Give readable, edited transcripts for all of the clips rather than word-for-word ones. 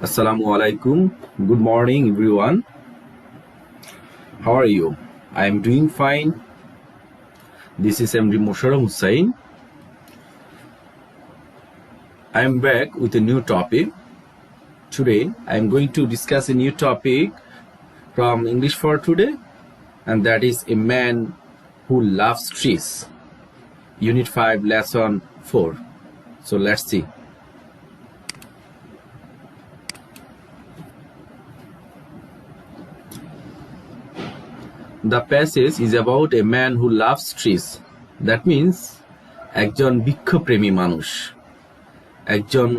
Assalamu alaikum. Good morning, everyone. How are you? I am doing fine. This is MD Musharraf Hussain. I am back with a new topic. Today, I am going to discuss a new topic from English for today, and that is a man who loves trees. Unit 5, Lesson 4. So let's see. The passage is about a man who loves trees. That means একজন বৃক্ষপ্রেমী মানুষ, একজন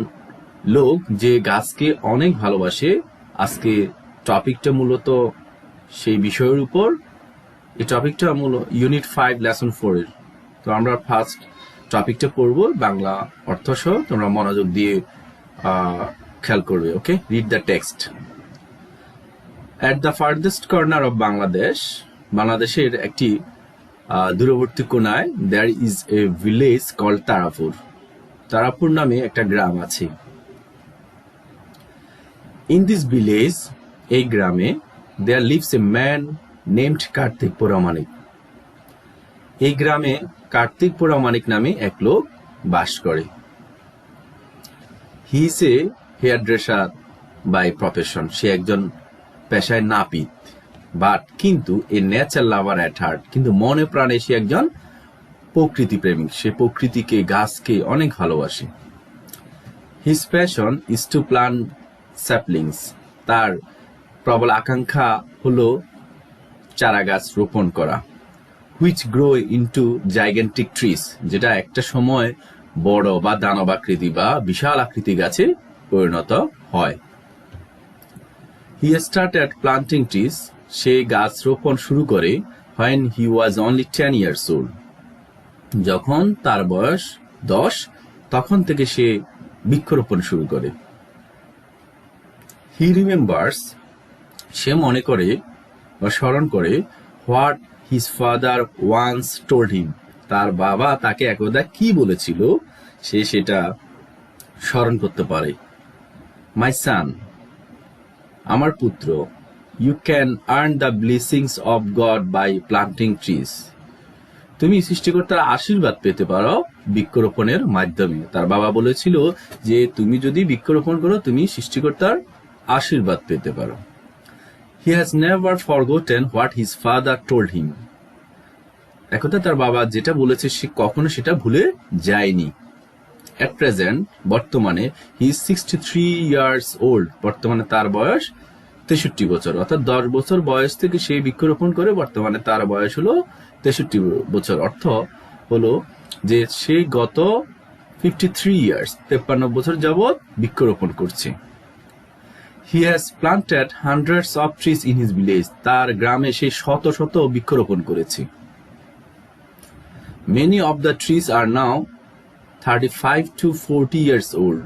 লোক যে গাছকে অনেক ভালোবাসে। আজকে টপিকটা মূলত সেই বিষয়ের উপর। এই টপিকটা মূলত ইউনিট 5 লেসন 4 এর। তো আমরা ফার্স্ট টপিকটা পড়ব বাংলা অর্থ সহ। তোমরা মনোযোগ দিয়ে খেয়াল করবে। Okay, read the text. At the farthest corner of Bangladesh, বাংলাদেশের একটি দূরবর্তী কোণায় there is a village called Tarapur. Tarapur নামে একটা গ্রাম আছে। In this village, এই গ্রামে there lives a man named Kartik পুরামানিক। এই গ্রামে কার্তিক পুরামানিক নামে এক লোক বাস করে। He is a hairdresser by profession। সে একজন পেশায় নাপিত, বাট কিন্তু এ নেচার লাভার অ্যাট হার্ট। কিন্তু মনে প্রাণে সে একজন প্রকৃতি প্রেমিক। সে প্রকৃতিকে, গাছকে অনেক ভালোবাসে। His passion is to plant saplings. তার প্রবল আকাঙ্ক্ষা হলো চারা গাছ রোপণ করা। Which grow into gigantic trees, যেটা একটা সময় বড় বা দানব আকৃতি বা বিশাল আকৃতি গাছে পরিণত হয়। He started planting trees. সে গাছ রোপণ শুরু করে when he was only 10 years old। যখন তার বয়স 10, তখন থেকে সে বৃক্ষরোপণ শুরু করে। He remembers, সে মনে করে বা স্মরণ করে what his father once told him। তার বাবা তাকে একদা কি বলেছিল সে সেটা স্মরণ করতে পারে। My son, আমার পুত্র, you can earn the blessings of God by planting trees। তুমি সৃষ্টিকর্তার আশীর্বাদ পেতে পারো বৃক্ষরোপণের মাধ্যমে। তার বাবা বলেছিল যে তুমি যদি বৃক্ষরোপণ করো তুমি সৃষ্টিকর্তার আশীর্বাদ পেতে পারো। He has never forgotten what his father told him। একথা তার বাবা যেটা বলেছে সে কখনো সেটা ভুলে যায়নি। At present, বর্তমানে he is 63 years old। বর্তমানে তার বয়স 63 বছর। অর্থাৎ 10 বছর বয়স থেকে সে বৃক্ষরোপণ করে বর্তমানে তার বয়স হলো 63 বছর। অর্থ হলো যে সে গত 53 ইয়ার্স 53 বছর যাবৎ বৃক্ষরোপণ করছে। He has planted hundreds of trees in his village। তার গ্রামে সে শত শত বৃক্ষরোপণ করেছে। Many of the trees are now 35 to 40 years old।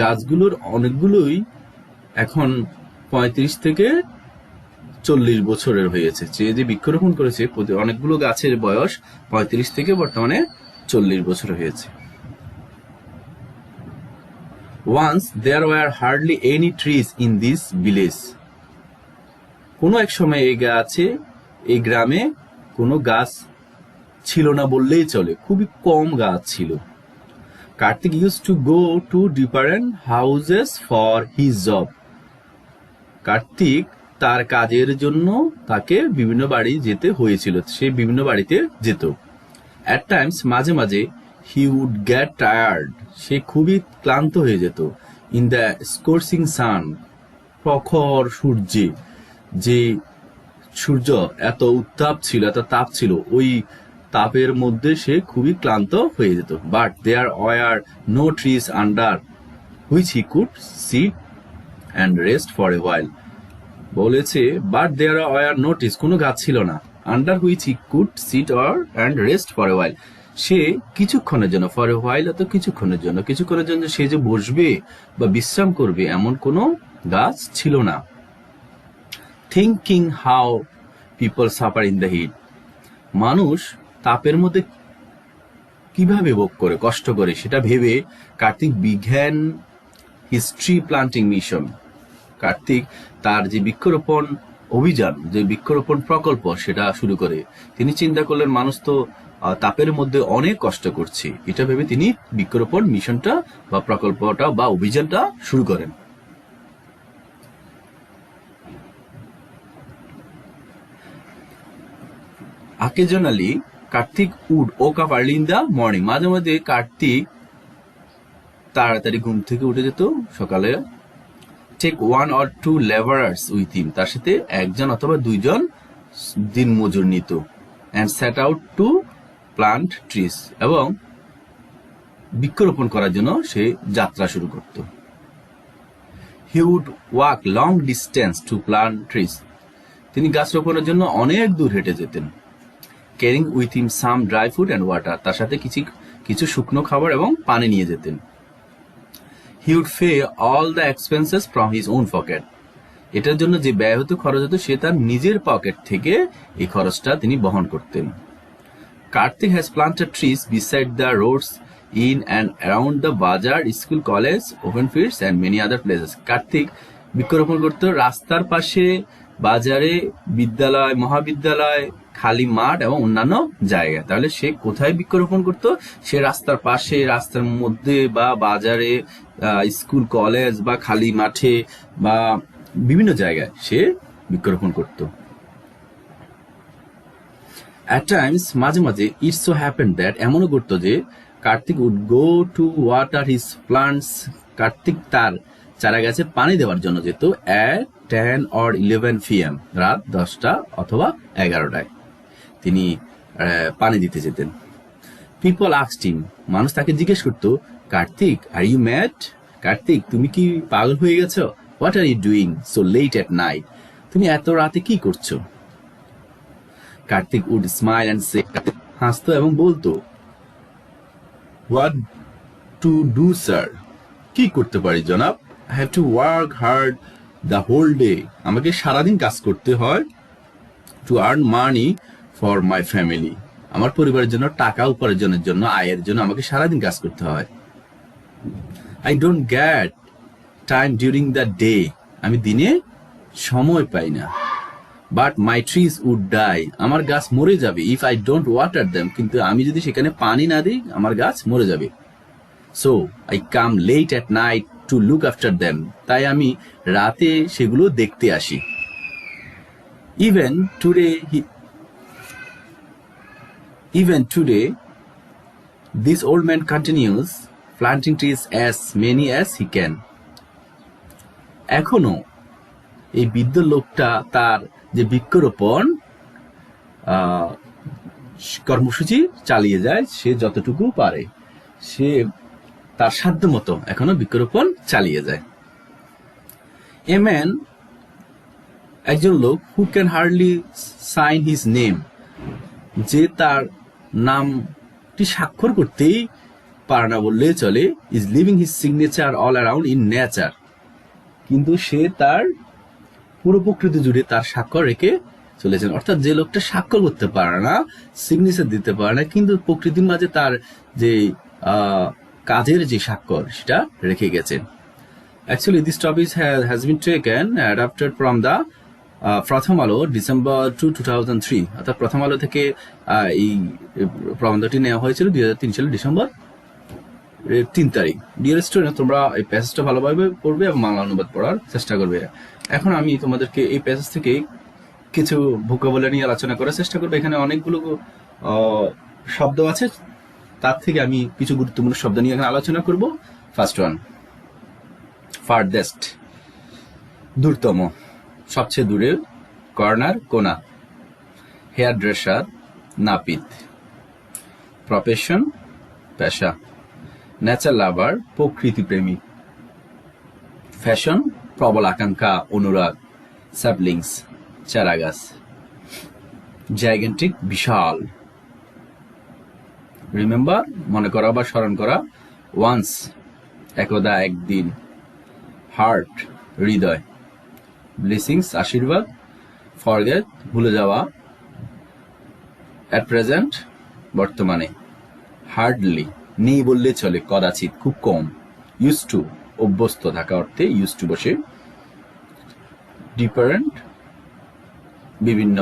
গাছগুলোর অনেকগুলোই এখন 35 থেকে 40 বছরের হয়েছে। যে বৃক্ষরোপণ করেছে অনেকগুলো গাছের বয়স 35 থেকে বর্তমানে 40 বছর হয়েছে। Once there were hardly any trees in this village। কোনো এক সময় এই গ্রামে কোনো গাছ ছিল না বললেই চলে, খুবই কম গাছ ছিল। Kartik used to go to different houses for his job। Kartik তার কাজের জন্য তাকে বিভিন্ন বাড়ি যেতে হয়েছিল, সে বিভিন্ন বাড়িতে যেত। At times, মাঝে মাঝে he would get tired। সে খুবই ক্লান্ত হয়ে যেত। In the scorching sun, প্রখর সূর্যে, যে সূর্য এত উত্তাপ ছিল, এত তাপ ছিল, ওই তাপের মধ্যে সে খুবই ক্লান্ত হয়ে যেত। But there were no trees under which he could sit and rest for a while। বলেছে but there were no trees, কোনো গাছ ছিল না, under which he could sit and rest for a while। সে কিছুক্ষণের জন্য, for a while অত কিছুক্ষণের জন্য সে যে বসবে বা বিশ্রাম করবে এমন কোনো গাছ ছিল না। Thinking how people suffer in the heat। মানুষ তাপের মধ্যে কিভাবে ভোগ করে, কষ্ট করে, সেটা ভেবে Kartik began his tree planting mission. Kartik তার যে বৃক্ষরোপণ অভিযান, যে বৃক্ষরোপণ প্রকল্প সেটা শুরু করে। তিনি চিন্তা করলেন মানুষ তো তাপের মধ্যে অনেক কষ্ট করছে, এটা ভেবে তিনি বৃক্ষরোপণ মিশনটা বা প্রকল্পটা বা অভিযানটা শুরু করেন। Occasionally, Karthik would woke up early in the morning. মাঝে মাঝে কার্তিক তাড়াতাড়ি ঘুম থেকে উঠে যেত সকালে। Take 1 or 2 laborers with him. তার সাথে একজন অথবা দুইজন দিন মজুর নিত। And set out to plant trees. এবং বৃক্ষরোপণ করার জন্য সে যাত্রা শুরু করত। He would walk long distance to plant trees. তিনি গাছ রোপণের জন্য অনেক দূর হেঁটে যেতেন। Carrying with him some dry food and water. তার সাথে কিছু শুকনো খাবার এবং পানি নিয়ে যেতেন। He would pay all the expenses from his own pocket. এটার জন্য যে ব্যয় হতো, খরচ হতো, সে তার নিজের পকেট থেকে এই খরচটা তিনি বহন করতেন। Karthik has planted trees beside the roads in and around the bazaar, school, college, open fields and many other places. Kartik বৃক্ষরোপণ করত রাস্তার পাশে, বাজারে, বিদ্যালয়, মহাবিদ্যালয়, খালি মাঠ এবং অন্যান্য জায়গায়। তাহলে সে কোথায় বৃক্ষরোপণ করত? সে রাস্তার পাশে, রাস্তার মধ্যে বা বাজারে, স্কুল, কলেজ বা খালি মাঠে বা বিভিন্ন জায়গায় সে বৃক্ষরোপণ করত। At times, মাঝে মাঝে it so happened that এমনও ঘটত যে Kartik would go to water his plants. Kartik তার চারা গাছে পানি দেওয়ার জন্য যেত at 10 or 11 PM, রাত 10টা অথবা 11টায় তিনি পানি দিতে যেতেন। People asked him, মানুষ তাকে জিজ্ঞেস করতো, Kartik, are you mad? Kartik, তুমি কি পাগল হয়ে গেছো? What are you doing so late at night? তুমি এত রাতে কি করছো? Kartik would smile and say, হাসতো এবং বলতো, what to do sir? কি করতে পারি জনাব? I have to work hard the whole day. আমাকে সারাদিন কাজ করতে হয় to earn money for my family. আমার পরিবারের জন্য টাকা উপার্জনের জন্য, আয়ের জন্য আমাকে সারাদিন কাজ করতে হয়। I don't get time during the day. আমি দিনে সময় পাই না। But my trees would die. আমার গাছ মরে যাবে if I don't water them. কিন্তু আমি যদি সেখানে পানি না দিই, আমার গাছ মরে যাবে। So I come late at night to look after them. তাই আমি রাতে সেগুলো দেখতে আসি। Even today, this old man continues planting trees as many as he can. এখনো এই বৃদ্ধ লোকটা তার যে বৃক্ষরোপণ কর্মসূচি চালিয়ে যায়, সে যতটুকু পারে, সে তার সাধ্য মতো এখনো বৃক্ষরোপণ চালিয়ে যায়। A man, একজন লোক, who can hardly sign his name, যে তার নামটি স্বাক্ষর করতেই পারে না বললে চলে, is leaving his signature all around in nature. কিন্তু সে তার পুরো প্রকৃতি জুড়ে তার স্বাক্ষর রেখে চলেছেন। অর্থাৎ যে লোকটা স্বাক্ষর করতে পারে না, সিগনেচার দিতে পারে না, কিন্তু প্রকৃতির মাঝে তার যে কাজের যে স্বাক্ষর সেটা রেখে গেছেন। Actually, this topic has been taken, adapted from the প্রথম আলো, December 2, 2003. অর্থাৎ প্রথম আলো থেকে এই প্রবন্ধটি নেওয়া হয়েছিল 2003 সালের ডিসেম্বর 3 তারিখ। ডিয়ার স্টুডেন্ট, তোমরা এই প্যাসেজটা ভালোভাবে পড়বে এবং বাংলা অনুবাদ পড়ার চেষ্টা করবে। এখন আমি তোমাদেরকে এই প্যাসেজ থেকে কিছু ভোকাবুলারি নিয়ে আলোচনা করার চেষ্টা করবো। এখানে অনেকগুলো শব্দ আছে, তার থেকে আমি কিছু গুরুত্বপূর্ণ শব্দ নিয়ে এখানে আলোচনা করব। ফার্স্ট ওয়ান, ফারদেস্ট, দূরতম, সবচেয়ে দূরে, কর্নার, কোনা। হেয়ার ড্রেসার, নাপিত। প্রফেশন, পেশা। নেচার লাভার, প্রকৃতি প্রেমী। ফ্যাশন, প্রবল আকাঙ্ক্ষা, অনুরাগ। স্যাপলিংস, চারাগাছ। জাইগেন্টিক, বিশাল। রিমেম্বার, মনে করা বা স্মরণ করা। ওয়ান্স, একদা, একদিন। হার্ট, হৃদয়। ব্লেসিংস, আশীর্বাদ। ফরগেট, ভুলে যাওয়া। অ্যাট প্রেজেন্ট, বর্তমানে। হার্ডলি, নেই বললে চলে, কদাচিৎ, খুব কম। ইউজ টু, অভ্যস্ত থাকা অর্থে ইউজ টু বসে। ডিফারেন্ট বিভিন্ন,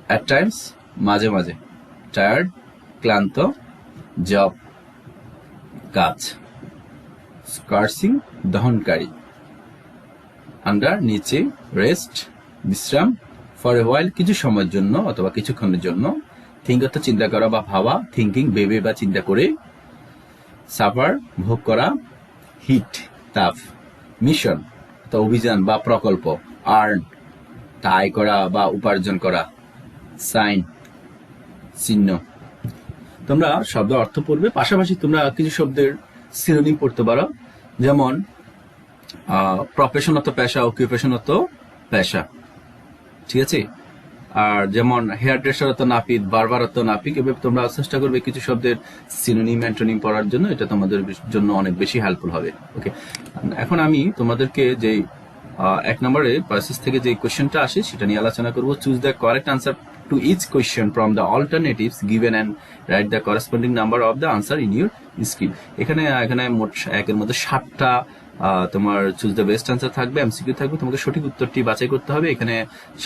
অ্যাট টাইমস মাঝে মাঝে, টায়ার্ড ক্লান্ত, জব কাজ, স্কার্সিং দহনকারী, আন্ডার নিচে, রেস্ট বিশ্রাম, ফর এ হোয়াইল কিছু সময়ের জন্য অথবা কিছুক্ষণের জন্য, থিঙ্ক অর্থ চিন্তা করা বা ভাবা, থিঙ্কিং ভেবে বা চিন্তা করে, সাফার ভোগ করা, হিট তাপ, মিশন অভিযান বা প্রকল্প, আর্ন আয় করা বা উপার্জন করা, সাইন চিহ্ন। তোমরা শব্দ অর্থ পড়বে, পাশাপাশি তোমরা কিছু শব্দের সিনোনিম পড়তে পারো, যেমন প্রফেশন অর্থ পেশা, অকুপেশন অর্থ পেশা, ঠিক আছে। আর যেমন হেয়ার ড্রেসার অর্থ নাপিত, বারবার অর্থ নাপিক। এভাবে তোমরা চেষ্টা করবে কিছু শব্দের সিনোনিম অ্যান্টোনিম পড়ার জন্য, এটা তোমাদের জন্য অনেক বেশি হেল্পফুল হবে। ওকে, এখন আমি তোমাদেরকে যে 1 নম্বরে প্যাসেজ থেকে যে কোয়েশ্চেনটা আসে সেটা নিয়ে আলোচনা করব। Choose the correct answer to each question from the alternatives given and write the corresponding number of the answer in your screen. এখানে মোট 1-এর মধ্যে 7টা তোমার চুজ দ্য বেস্ট আনসার থাকবে, এমসিকিউ থাকবে। তোমাকে সঠিক উত্তরটি বাছাই করতে হবে। এখানে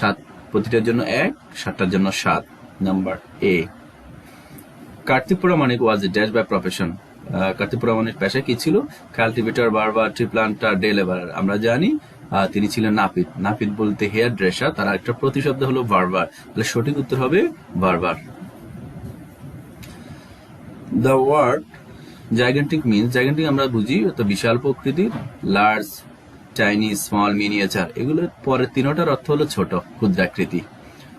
7, প্রতিটার জন্য 1, 7টার জন্য 7। Number A, Kartik Pramanik was a dash by profession. Kartik Pramanik পেশা কি ছিল? কাল্টিভেটর, বারবার, ট্রি প্লান্টার, ডে লেবারার। আমরা জানি তিনি ছিলেন নাপিত। নাপিত বলতে হেয়ার ড্রেসার, তার একটা প্রতিশব্দ হলো বারবার, তাহলে সঠিক উত্তর হবে বারবার। The word gigantic means, gigantic আমরা বুঝি তো বিশাল প্রকৃতির, লার্জ, টাইনি, স্মল, মিনিয়েচার। এগুলো পরের 3টার অর্থ হলো ছোট, ক্ষুদ্রাকৃতি।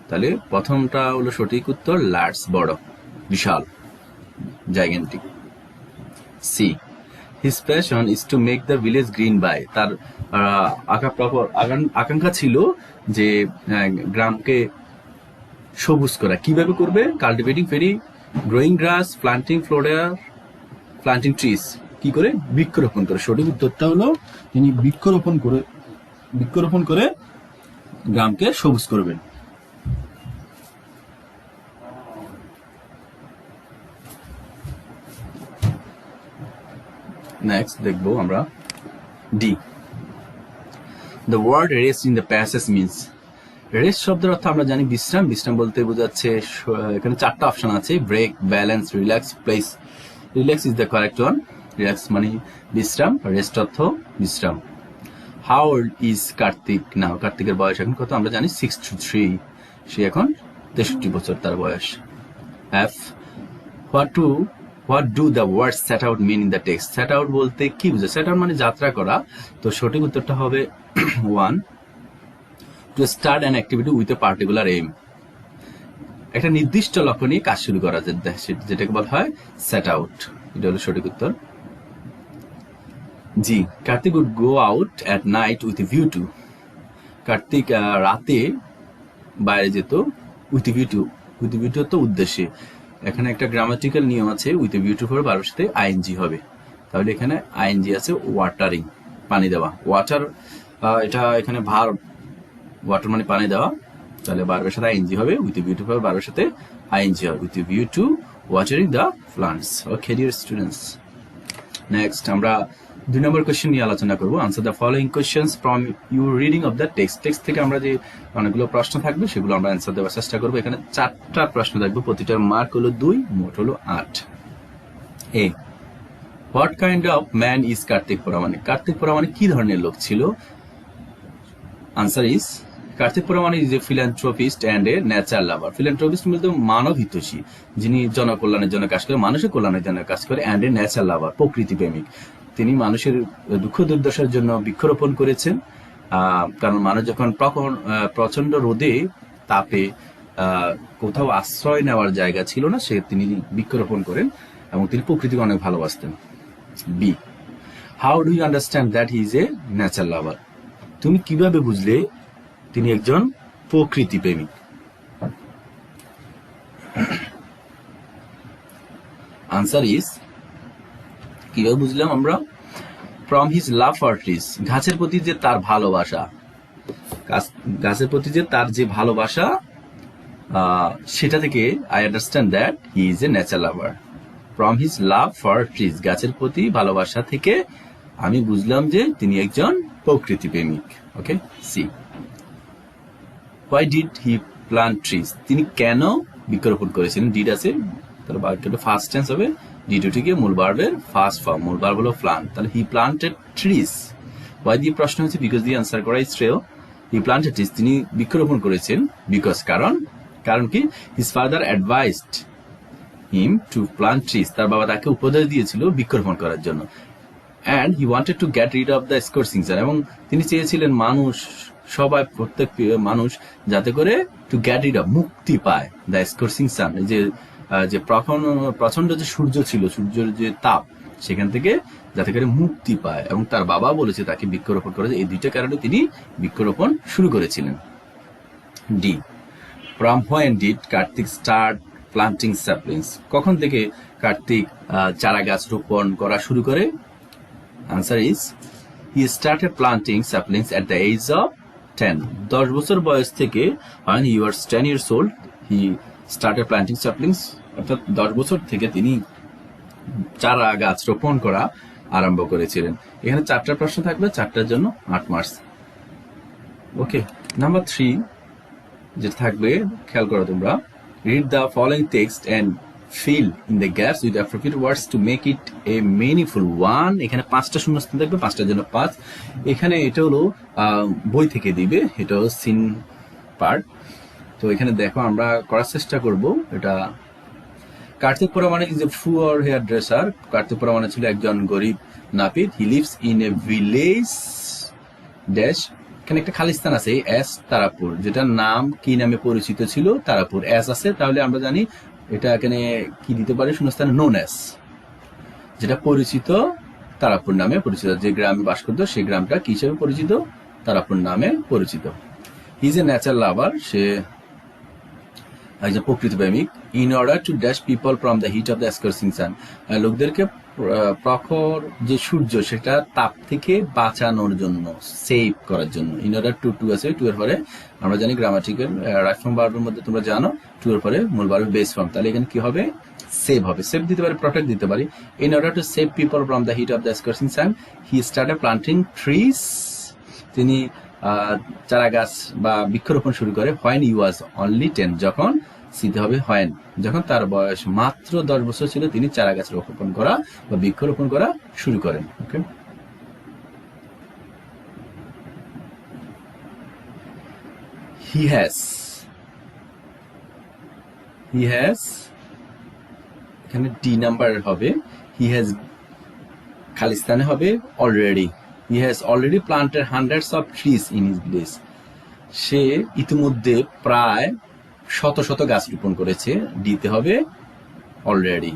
তাহলে প্রথমটা হলো সঠিক উত্তর, লার্জ বড়, বিশাল, gigantic. C, his passion is to make the village green by. তার আকাঙ্ক্ষা ছিল যে গ্রামকে সবুজ করা। কিভাবে করবে? Cultivating ferry, growing grass, planting flora, planting trees. কি করে? বৃক্ষরোপণ করে। সঠিক উত্তরটা হলো তিনি বৃক্ষরোপণ করে গ্রামকে সবুজ করবেন। নেক্সট দেখবো আমরা D. The word rest in the passage means. Rest শব্দের অর্থ আমরা জানি বিশ্রাম। বিশ্রাম বলতে বোঝাচ্ছে, এখানে 4টা অপশন আছে, break, balance, relax, place. Relax is the correct one. Relax মানে বিশ্রাম, রেস্ট অর্থ বিশ্রাম। How old is Kartik now? কার্তিকের বয়স এখন কত? আমরা জানি 63। সে এখন 63 বছর তার বয়স। F, what do the word set out mean in the text? Set out বলতে কি বুঝে? সেট আউট মানে যাত্রা করা। তো সঠিক উত্তরটা হবে 1, to start an activity with a particular aim. একটা নির্দিষ্ট লক্ষ্য নিয়ে কাজ শুরু করা, যেটাকে বলা হয় সেট আউট। এটা হলো সঠিক উত্তর। G, Kartik would go out at night with view to. কার্তিক রাতে বাইরে যেত with view to. With view to তো উদ্দেশ্যে। এখানে একটা গ্রামাটিক্যাল নিয়ম আছে, উইথ ভিউ টু পরে বারবার সাথে আইএনজি হবে। তাহলে এখানে আইএনজি আছে, ওয়াটারিং পানি দেওয়া। ওয়াটার এটা এখানে ভার্ব, ওয়াটার মানে পানি দেওয়া। তাহলে বারবার সাথে আইএনজি হবে, উইথ ভিউ টু পরে বারবার সাথে আইএনজি হবে, with view two watering the plants. Okay dear students, next আমরা 2 নম্বর কোয়েশ্চেন নিয়ে আলোচনা করবো। Answer the following questions from your reading of the text. Text থেকে আমরা যে অনেকগুলো প্রশ্ন থাকবে সেগুলো আমরা অ্যান্সার দেওয়ার চেষ্টা করবো। এখানে 4টা প্রশ্ন থাকবে, প্রতিটার মার্ক হলো 2, মোট হলো 8। A, what kind of man is Kartik Pramanik? Kartik Pramanik কি ধরনের লোক ছিল? Answer is, Kartik Pramanik is a philanthropist and a nature lover. Philanthropist বলতে মানব হিতৈষী, যিনি জনকল্যাণের জন্য কাজ করে, মানুষের কল্যাণের জন্য কাজ করে। অ্যান্ড এ নেচার লাভার, প্রকৃতি প্রেমিক। তিনি মানুষের দুঃখ দুর্দশার জন্য বৃক্ষরোপণ করেছেন। কারণ মানুষ যখন প্রচন্ড রোদে তাপে কোথাও আশ্রয় নেওয়ার জায়গা ছিল না, সে তিনি বৃক্ষরোপণ করেন এবং তিনি প্রকৃতিকে অনেক ভালোবাসতেন। B, how do you understand that he is a nature lover? তুমি কিভাবে বুঝলে তিনি একজন প্রকৃতি প্রেমিক? আনসার ইজ, কিভাবে বুঝলাম আমরা? From his love for trees, গাছের প্রতি যে তার ভালোবাসা, গাছের প্রতি যে তার যে ভালোবাসা, সেটা থেকে I understand that he is a nature lover. From his love for trees, গাছের প্রতি ভালোবাসা থেকে আমি বুঝলাম যে তিনি একজন প্রকৃতি প্রেমিক। Okay, C, why did he plant trees, তিনি কেন বৃক্ষরোপণ করেছিলেন। ডিড আছে, তাহলে বাক্যটা ফার্স্ট টেন্স হবে, ডিড থেকে মূল ভার্বের ফার্স্ট ফর্ম, মূল ভার্ব হলো প্লান্ট, তাহলে হি প্লান্টেড ট্রিজ। হোয়াই দিয়ে প্রশ্ন হচ্ছে, বিকজ দিয়ে আনসার করা ইজ শ্রেয়। হি প্লান্টেড ট্রিজ, তিনি বৃক্ষরোপণ করেছেন, বিকজ কারণ কি, his father advised him to plant trees, তার বাবা তাকে উপদেশ দিয়েছিল বৃক্ষরোপণ করার জন্য। And he wanted to get rid of the scorching sun, এবং তিনি চেয়েছিলেন মানুষ, সবাই, প্রত্যেক মানুষ যাতে করে টু গেট রিড অফ, মুক্তি পায়, দ্য স্কোরসিং সান, যে প্রচন্ড যে সূর্য ছিল, সূর্যের যে তাপ, সেখান থেকে যাতে করে মুক্তি পায়, এবং তার বাবা বলেছে তাকে বৃক্ষরোপণ করেছে। এই দুইটা কারণে তিনি বৃক্ষরোপণ শুরু করেছিলেন। D, from when did Kartik start planting saplings, কখন থেকে কার্তিক চারা গাছ রোপণ করা শুরু করে। Answer is, he started planting saplings at the age of 10, 10 বছর বয়স থেকে, when he was 10 years old he started planting saplings, অর্থাৎ 10 বছর থেকে তিনি চারা গাছ রোপণ করা আরম্ভ করেছিলেন। এখানে 4টা প্রশ্ন থাকবে, 4টার জন্য 8 মার্কস। ওকে, নাম্বার 3 যেটা থাকবে, খেয়াল করো তোমরা, read the following text and fill in the gaps with appropriate words to make it a meaningful one। এখানে 5টা শূন্যস্থান থাকবে, 5টার জন্য 5। এখানে এটা হলো বই থেকে দিবে, এটা হলো সিন পার্ট। তো এখানে দেখো, আমরা করার চেষ্টা করব। এটা Kartik Paramanu is a poor hairdresser, Kartik Paramanu ছিল একজন গরিব নাপিত। He lives in a village dash, এখানে একটা খালিস্তান আছে, এস তারাপুর, যেটার নাম কি নামে পরিচিত ছিল, তারাপুর। এস আছে, তাহলে আমরা জানি এটা এখানে কি দিতে পারে, শূন্যস্থানে নোন এস, যেটা পরিচিত তারাপুর নামে পরিচিত, যে গ্রামে বাস করতো সেই গ্রামটা কি হিসেবে পরিচিত, তারাপুর নামে পরিচিত। হি ইজ এ ন্যাচার লাভার, সে একজন প্রকৃতি প্রেমিক। In order to dash people from the heat of the scorching sun, লোকদেরকে প্রখর যে সূর্য সেটা তাপ থেকে বাঁচানোর জন্য, সেভ করার জন্য। ইন অর্ডার টু আছে, টু এর পরে আমরা জানি গ্রামাটিক্যাল রাইট ফর্ম ভার্বের মধ্যে তোমরা জানো, টু এর পরে মূল ভার্বের বেস ফর্ম, তাহলে এখানে কি হবে, সেভ হবে। সেভ দিতে পারি, প্রোটেক্ট দিতে পারি। In order to save people from the heat of the scorching sun he started planting trees, তিনি চারা গাছ বা বৃক্ষরোপণ শুরু করে। হোয়েন হি ওয়াজ অনলি 10, যখন, সিতে হবে হোয়েন, যখন তার বয়স মাত্র 10 বছর ছিল, তিনি চারা গাছ রোপণ করা বা বৃক্ষরোপণ করা শুরু করেন। ওকে, হি হ্যাজ, এখানে ডি নাম্বার হবে, হি হ্যাজ খালিস্তানে হবে already, he has already planted hundreds of trees in his village, সে ইতিমধ্যে প্রায় শত শত গাছ রোপণ করেছে, দিতে হবে already.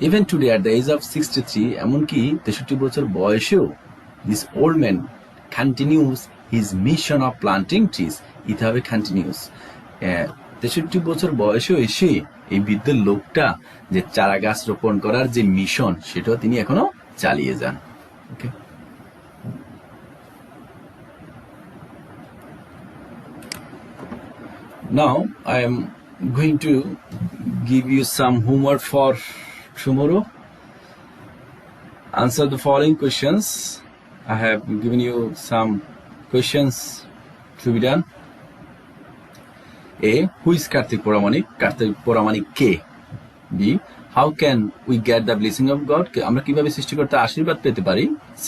Even today at the age of 63, এমনকি 63 বছর বয়সেও, this old man continues his mission of planting trees, ইতে হবে কন্টিনিউস। 63 বছর বয়সেও এসে এই বৃদ্ধ লোকটা যে চারা গাছ রোপণ করার যে মিশন, সেটাও তিনি এখনো চালিয়ে যান। ওকে, now I am going to give you some homework for tomorrow. Answer the following questions. I have given you some questions to be done. A, who is Kartik Puramanik? Kartik Puramanik ke? B, how can we get the blessing of God? আমরা কিভাবে সৃষ্টিকর্তার আশীর্বাদ পেতে পারি? C,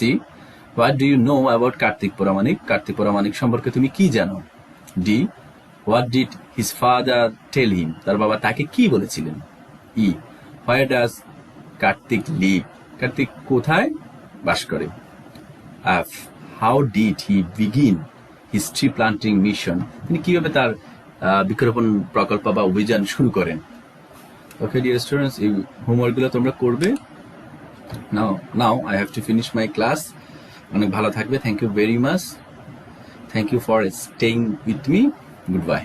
what do you know about Kartik Puramanik? Kartik পৌরাণিক সম্পর্কে তুমি কি জানো? D, what did his father tell him? তার বাবা তাকে কি বলেছিলেন? E, where does Kartik live? Kartik কোথায় বাস করে? F, how did he begin his tree planting mission? তিনি কিভাবে তার বৃক্ষরোপণ প্রকল্প বা অভিযান শুরু করেন? ওকে ডিয়ার স্টুডেন্টস, এই হোমওয়ার্কগুলো তোমরা করবে। Now I have to finish my class. অনেক ভালো থাকবে। Thank you very much. Thank you for staying with me. Good by.